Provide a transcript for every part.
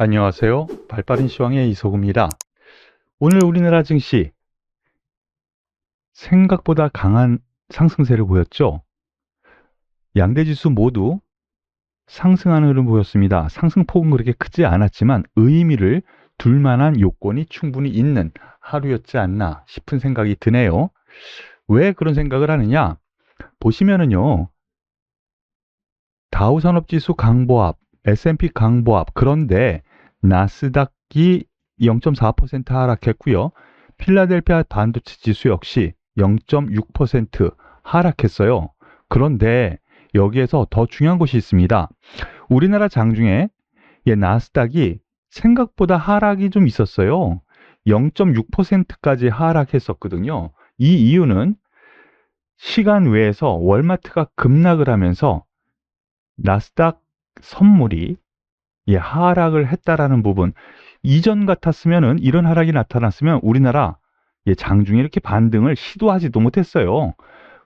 안녕하세요. 발빠른 시황의 이소구입니다. 오늘 우리나라 증시 생각보다 강한 상승세를 보였죠. 양대 지수 모두 상승하는 흐름 보였습니다. 상승폭은 그렇게 크지 않았지만 의미를 둘 만한 요건이 충분히 있는 하루였지 않나 싶은 생각이 드네요. 왜 그런 생각을 하느냐? 보시면은요. 다우산업지수 강보합, S&P 강보합, 그런데 나스닥이 0.4% 하락했고요. 필라델피아 반도체 지수 역시 0.6% 하락했어요. 그런데 여기에서 더 중요한 것이 있습니다. 우리나라 장중에 나스닥이 생각보다 하락이 좀 있었어요. 0.6%까지 하락했었거든요. 이 이유는 시간 외에서 월마트가 급락을 하면서 나스닥 선물이 하락을 했다라는 부분. 이전 같았으면은 이런 하락이 나타났으면 우리나라 장중에 이렇게 반등을 시도하지도 못했어요.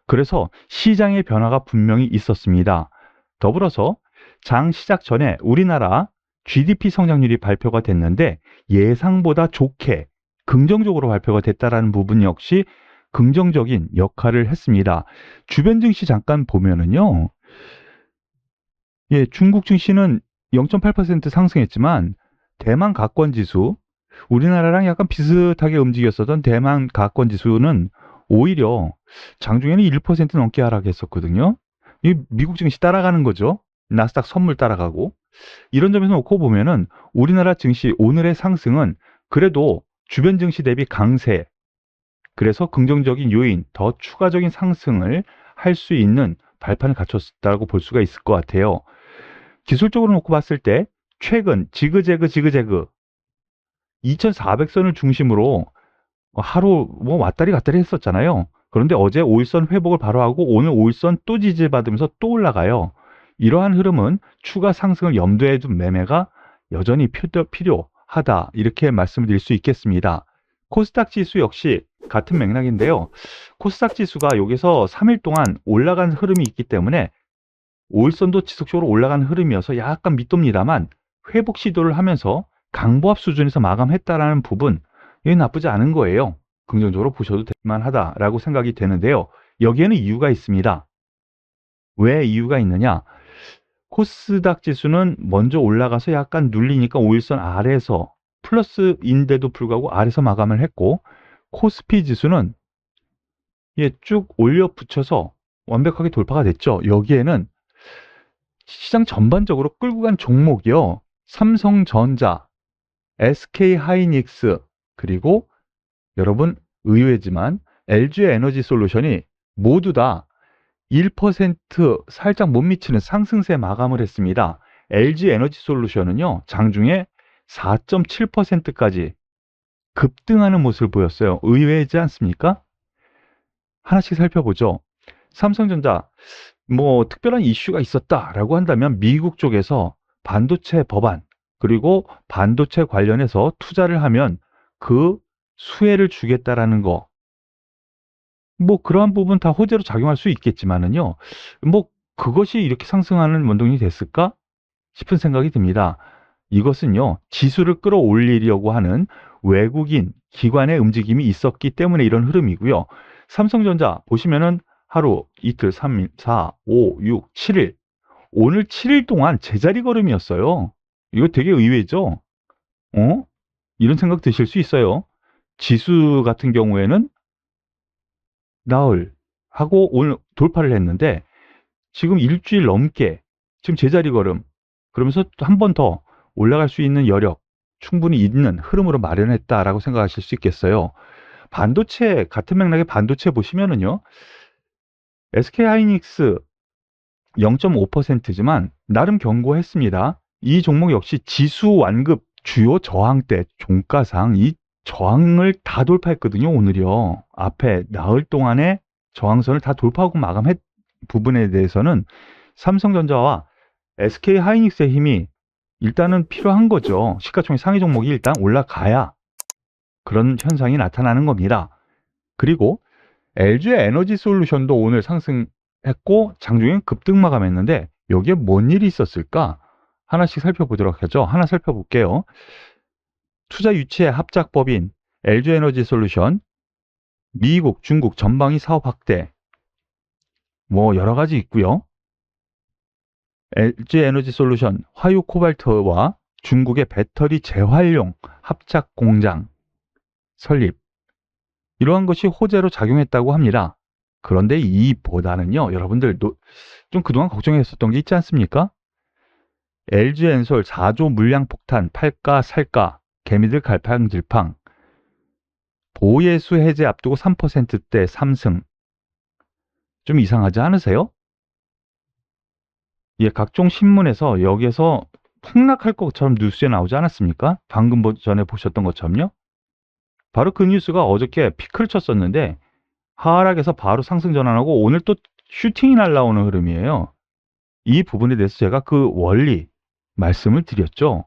그래서 시장의 변화가 분명히 있었습니다. 더불어서 장 시작 전에 우리나라 GDP 성장률이 발표가 됐는데 예상보다 좋게 긍정적으로 발표가 됐다라는 부분 역시 긍정적인 역할을 했습니다. 주변 증시 잠깐 보면은요. 중국 증시는 0.8% 상승했지만 대만 가권 지수, 우리나라랑 약간 비슷하게 움직였었던 대만 가권 지수는 오히려 장중에는 1% 넘게 하락했었거든요. 이 미국 증시 따라가는 거죠. 나스닥 선물 따라가고. 이런 점에서 놓고 보면은 우리나라 증시 오늘의 상승은 그래도 주변 증시 대비 강세, 그래서 긍정적인 요인, 더 추가적인 상승을 할 수 있는 발판을 갖췄다고 볼 수가 있을 것 같아요. 기술적으로 놓고 봤을 때 최근 지그재그 2400선을 중심으로 하루 뭐 왔다리 갔다리 했었잖아요. 그런데 어제 5일선 회복을 바로 하고 오늘 5일선 또 지지받으면서 또 올라가요. 이러한 흐름은 추가 상승을 염두에 둔 매매가 여전히 필요하다, 이렇게 말씀드릴 수 있겠습니다. 코스닥 지수 역시 같은 맥락인데요. 코스닥 지수가 여기서 3일 동안 올라간 흐름이 있기 때문에 5일선도 지속적으로 올라가는 흐름이어서 약간 밑돕니다만 회복 시도를 하면서 강보합 수준에서 마감했다라는 부분, 이게 나쁘지 않은 거예요. 긍정적으로 보셔도 될 만하다라고 생각이 되는데요. 여기에는 이유가 있습니다. 왜 이유가 있느냐? 코스닥 지수는 먼저 올라가서 약간 눌리니까 5일선 아래에서 플러스인데도 불구하고 아래에서 마감을 했고, 코스피 지수는 쭉 올려 붙여서 완벽하게 돌파가 됐죠. 여기에는 시장 전반적으로 끌고 간 종목이요. 삼성전자, SK하이닉스, 그리고 여러분 의외지만 LG 에너지 솔루션이 모두 다 1% 살짝 못 미치는 상승세 마감을 했습니다. LG 에너지 솔루션은요, 장중에 4.7%까지 급등하는 모습을 보였어요. 의외이지 않습니까? 하나씩 살펴보죠. 삼성전자, 뭐 특별한 이슈가 있었다라고 한다면 미국 쪽에서 반도체 법안, 그리고 반도체 관련해서 투자를 하면 그 수혜를 주겠다라는 거, 뭐 그러한 부분 다 호재로 작용할 수 있겠지만은요, 뭐 그것이 이렇게 상승하는 원동력이 됐을까 싶은 생각이 듭니다. 이것은요, 지수를 끌어올리려고 하는 외국인 기관의 움직임이 있었기 때문에 이런 흐름이고요. 삼성전자 보시면은 하루, 이틀, 3일, 4, 5, 6, 7일. 오늘 7일 동안 제자리 걸음이었어요. 이거 되게 의외죠? 어? 이런 생각 드실 수 있어요. 지수 같은 경우에는 나흘 하고 오늘 돌파를 했는데 지금 일주일 넘게 지금 제자리 걸음, 그러면서 한 번 더 올라갈 수 있는 여력 충분히 있는 흐름으로 마련했다라고 생각하실 수 있겠어요. 반도체, 같은 맥락의 반도체 보시면은요. SK하이닉스 0.5%지만 나름 견고했습니다. 이 종목 역시 지수 완급 주요 저항대 종가상 이 저항을 다 돌파했거든요. 오늘이요. 앞에 나흘 동안의 저항선을 다 돌파하고 마감했 부분에 대해서는 삼성전자와 SK하이닉스의 힘이 일단은 필요한 거죠. 시가총액 상위 종목이 일단 올라가야 그런 현상이 나타나는 겁니다. 그리고 LG 에너지 솔루션도 오늘 상승했고 장중에 급등 마감했는데 여기에 뭔 일이 있었을까? 하나씩 살펴보도록 하죠. 하나 살펴볼게요. 투자 유치의 합작법인 LG에너지솔루션, 미국, 중국 전방위 사업 확대, 뭐 여러 가지 있고요. LG에너지솔루션 화유 코발트와 중국의 배터리 재활용 합작 공장 설립, 이러한 것이 호재로 작용했다고 합니다. 그런데 이보다는요, 여러분들 좀 그동안 걱정했었던 게 있지 않습니까? LG엔솔 4조 물량 폭탄, 팔까 살까, 개미들 갈팡질팡, 보예수 해제 앞두고 3%대 상승. 좀 이상하지 않으세요? 예, 각종 신문에서 여기에서 폭락할 것처럼 뉴스에 나오지 않았습니까? 방금 전에 보셨던 것처럼요. 바로 그 뉴스가 어저께 피크를 쳤었는데 하락에서 바로 상승 전환하고 오늘 또 슈팅이 날라오는 흐름이에요. 이 부분에 대해서 제가 그 원리 말씀을 드렸죠.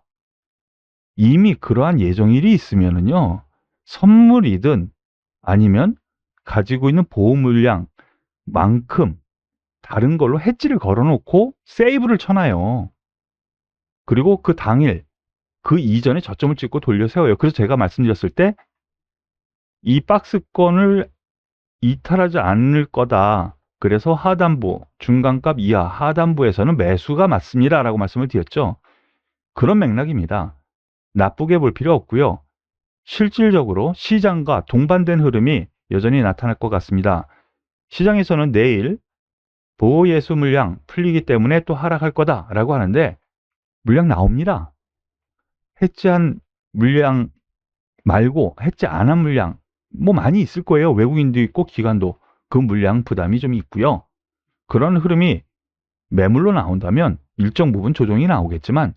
이미 그러한 예정일이 있으면은요, 선물이든 아니면 가지고 있는 보호 물량만큼 다른 걸로 해지를 걸어놓고 세이브를 쳐놔요. 그리고 그 당일, 그 이전에 저점을 찍고 돌려 세워요. 그래서 제가 말씀드렸을 때 이 박스권을 이탈하지 않을 거다. 그래서 하단부, 중간값 이하 하단부에서는 매수가 맞습니다. 라고 말씀을 드렸죠. 그런 맥락입니다. 나쁘게 볼 필요 없고요. 실질적으로 시장과 동반된 흐름이 여전히 나타날 것 같습니다. 시장에서는 내일 보호예수 물량 풀리기 때문에 또 하락할 거다라고 하는데 물량 나옵니다. 해지한 물량 말고 해지 안 한 물량 뭐 많이 있을 거예요. 외국인도 있고 기관도 그 물량 부담이 좀 있고요. 그런 흐름이 매물로 나온다면 일정 부분 조정이 나오겠지만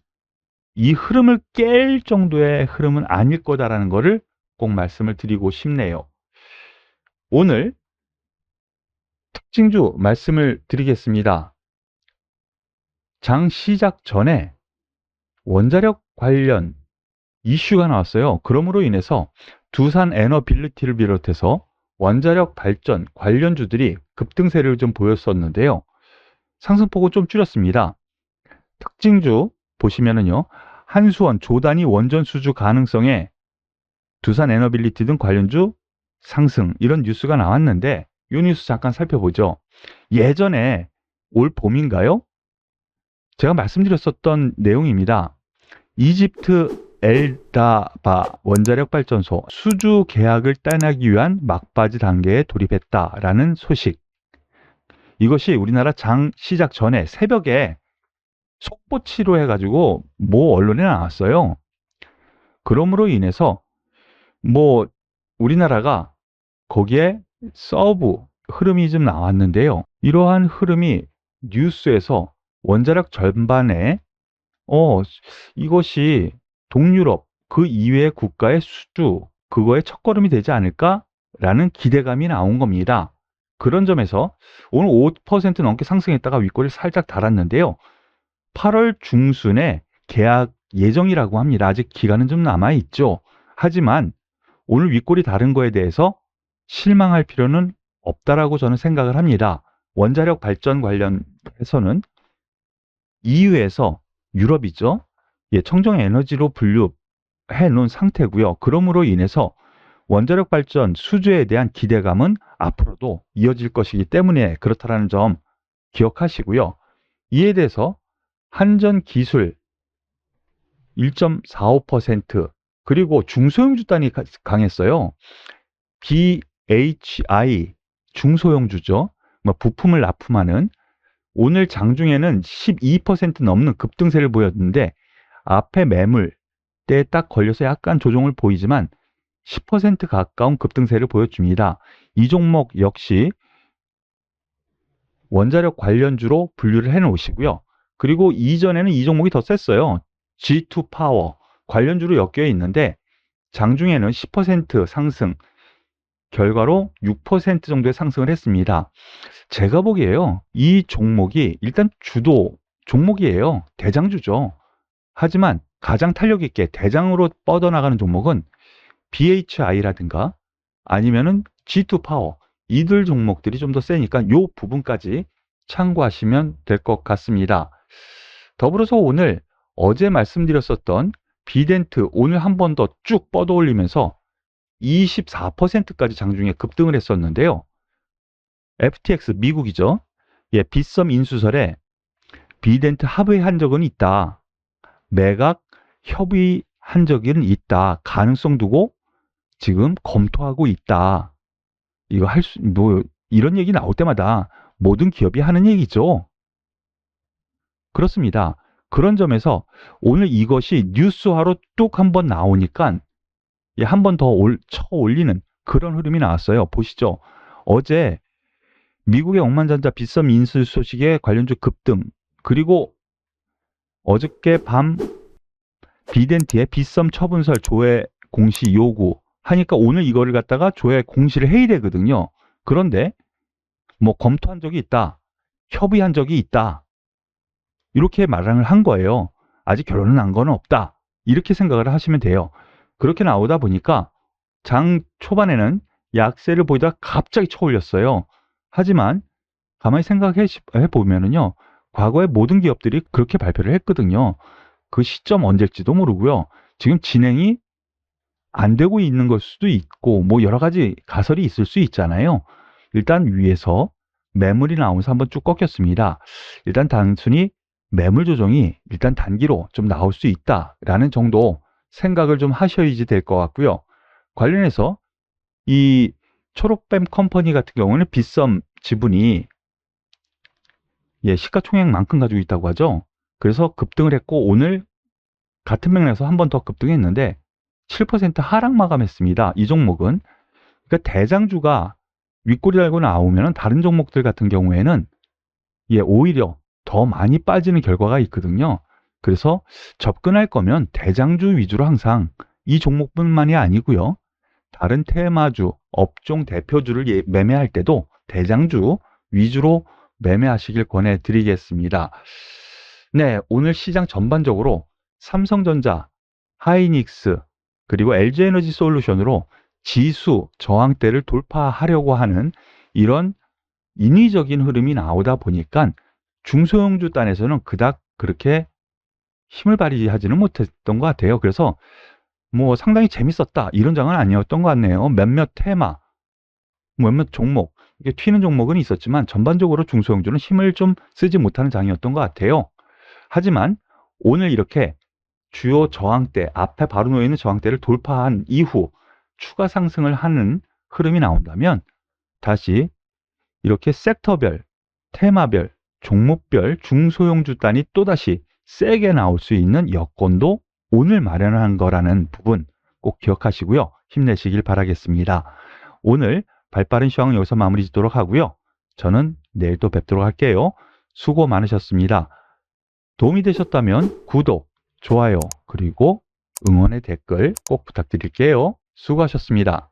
이 흐름을 깰 정도의 흐름은 아닐 거다라는 것을 꼭 말씀을 드리고 싶네요. 오늘 특징주 말씀을 드리겠습니다. 장 시작 전에 원자력 관련 이슈가 나왔어요. 그러므로 인해서 두산 에너빌리티를 비롯해서 원자력 발전 관련주들이 급등세를 좀 보였었는데요. 상승폭은 좀 줄였습니다. 특징주 보시면은요, 한수원, 조단위 원전 수주 가능성에 두산 에너빌리티 등 관련주 상승, 이런 뉴스가 나왔는데 이 뉴스 잠깐 살펴보죠. 예전에 올 봄인가요? 제가 말씀드렸었던 내용입니다. 이집트 엘다바 원자력 발전소 수주 계약을 따내기 위한 막바지 단계에 돌입했다라는 소식. 이것이 우리나라 장 시작 전에 새벽에 속보치로 해가지고 모 언론에 나왔어요. 그러므로 인해서 뭐 우리나라가 거기에 서브 흐름이 좀 나왔는데요. 이러한 흐름이 뉴스에서 원자력 전반에 이것이 동유럽 그 이외의 국가의 수주 그거의 첫걸음이 되지 않을까라는 기대감이 나온 겁니다. 그런 점에서 오늘 5% 넘게 상승했다가 윗꼬리를 살짝 달았는데요. 8월 중순에 계약 예정이라고 합니다. 아직 기간은 좀 남아있죠. 하지만 오늘 윗꼬리 다른 거에 대해서 실망할 필요는 없다라고 저는 생각을 합니다. 원자력 발전 관련해서는 EU에서 유럽이죠. 예, 청정 에너지로 분류해 놓은 상태고요. 그러므로 인해서 원자력 발전 수주에 대한 기대감은 앞으로도 이어질 것이기 때문에 그렇다는 점 기억하시고요. 이에 대해서 한전기술 1.45%, 그리고 중소형주 단이 강했어요. BHI 중소형주죠. 뭐 부품을 납품하는, 오늘 장중에는 12% 넘는 급등세를 보였는데 앞에 매물 때에 딱 걸려서 약간 조정을 보이지만 10% 가까운 급등세를 보여줍니다. 이 종목 역시 원자력 관련주로 분류를 해 놓으시고요. 그리고 이전에는 이 종목이 더 셌어요. G2 파워 관련주로 엮여 있는데 장중에는 10% 상승, 결과로 6% 정도의 상승을 했습니다. 제가 보기에요, 이 종목이 일단 주도 종목이에요. 대장주죠. 하지만 가장 탄력 있게 대장으로 뻗어나가는 종목은 BHI라든가 아니면은 G2 파워, 이들 종목들이 좀 더 세니까 이 부분까지 참고하시면 될 것 같습니다. 더불어서 오늘 어제 말씀드렸었던 비덴트 오늘 한 번 더 쭉 뻗어 올리면서 24%까지 장중에 급등을 했었는데요. FTX 미국이죠. 예, 빗썸 인수설에 비덴트 합의한 적은 있다. 매각 협의한 적은 있다. 가능성 두고 지금 검토하고 있다. 이거 이런 얘기 나올 때마다 모든 기업이 하는 얘기죠. 그렇습니다. 그런 점에서 오늘 이것이 뉴스화로 뚝 한번 나오니까 한 번 더 쳐 올리는 그런 흐름이 나왔어요. 보시죠. 어제 미국의 억만장자 빗썸 인수 소식에 관련주 급등, 그리고 어저께 밤 비덴트의 빗썸 처분설 조회 공시 요구 하니까 오늘 이거를 갖다가 조회 공시를 해야 되거든요. 그런데 뭐 검토한 적이 있다, 협의한 적이 있다, 이렇게 말을 한 거예요. 아직 결론은 난 건 없다, 이렇게 생각을 하시면 돼요. 그렇게 나오다 보니까 장 초반에는 약세를 보이다가 갑자기 쳐올렸어요. 하지만 가만히 생각해 보면은요, 과거에 모든 기업들이 그렇게 발표를 했거든요. 그 시점 언제일지도 모르고요. 지금 진행이 안 되고 있는 걸 수도 있고 뭐 여러 가지 가설이 있을 수 있잖아요. 일단 위에서 매물이 나오면서 한번 쭉 꺾였습니다. 일단 단순히 매물 조정이 일단 단기로 좀 나올 수 있다라는 정도 생각을 좀 하셔야지 될 것 같고요. 관련해서 이 초록뱀 컴퍼니 같은 경우는 빗썸 지분이 시가총액만큼 가지고 있다고 하죠. 그래서 급등을 했고 오늘 같은 맥락에서 한 번 더 급등했는데 7% 하락 마감했습니다. 이 종목은. 그러니까 대장주가 윗꼬리 달고 나오면 다른 종목들 같은 경우에는 오히려 더 많이 빠지는 결과가 있거든요. 그래서 접근할 거면 대장주 위주로 항상 이 종목뿐만이 아니고요. 다른 테마주, 업종 대표주를 매매할 때도 대장주 위주로 매매하시길 권해드리겠습니다. 네, 오늘 시장 전반적으로 삼성전자, 하이닉스, 그리고 LG에너지 솔루션으로 지수 저항대를 돌파하려고 하는 이런 인위적인 흐름이 나오다 보니까 중소형주 단에서는 그닥 그렇게 힘을 발휘하지는 못했던 것 같아요. 그래서 뭐 상당히 재밌었다 이런 장은 아니었던 것 같네요. 몇몇 테마, 몇몇 종목, 이게 튀는 종목은 있었지만 전반적으로 중소형주는 힘을 좀 쓰지 못하는 장이었던 것 같아요. 하지만 오늘 이렇게 주요 저항대, 앞에 바로 놓여있는 저항대를 돌파한 이후 추가 상승을 하는 흐름이 나온다면 다시 이렇게 섹터별, 테마별, 종목별 중소형주 단이 또다시 세게 나올 수 있는 여건도 오늘 마련한 거라는 부분 꼭 기억하시고요. 힘내시길 바라겠습니다. 오늘 발빠른 시황은 여기서 마무리 짓도록 하고요. 저는 내일 또 뵙도록 할게요. 수고 많으셨습니다. 도움이 되셨다면 구독, 좋아요, 그리고 응원의 댓글 꼭 부탁드릴게요. 수고하셨습니다.